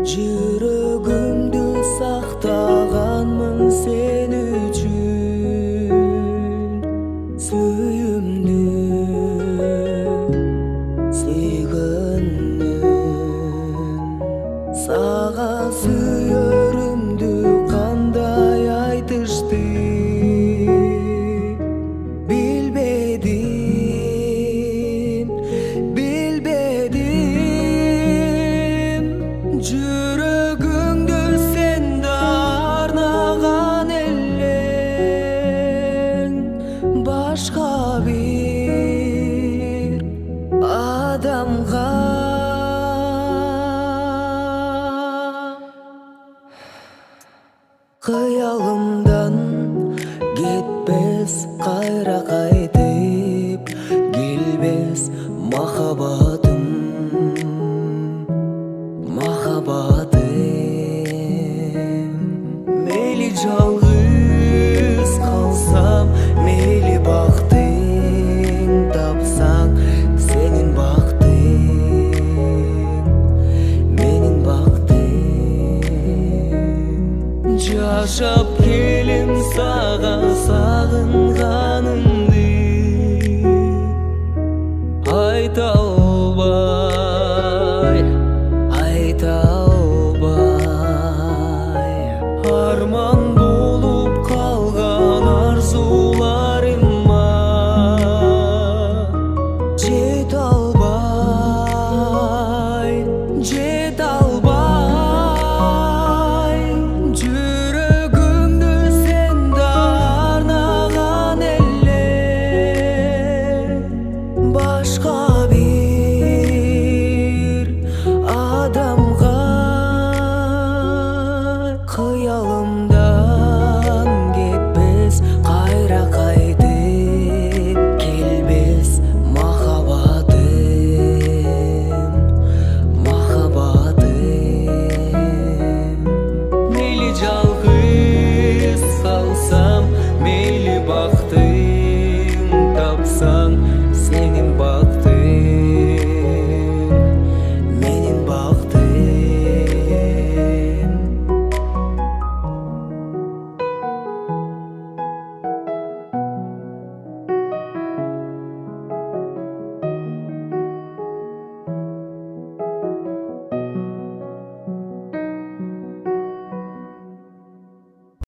Жүрөгүмдү сактаганмын сен үчүн, сүйүмдү сүйгөнмүн. Сага сүйөрүмдү кандай айтышты билбедим, билбедим. Жүрөгүңдү сенде арнаган элең башка бир адамга. Кыялымдан кетпес, кайра кайтып келбес махабатым, махабатым. Мейли жалгыз калсам, мейли бактың тапсаң, сенин бактың, менин бактың. Жашап келем сага сагынганым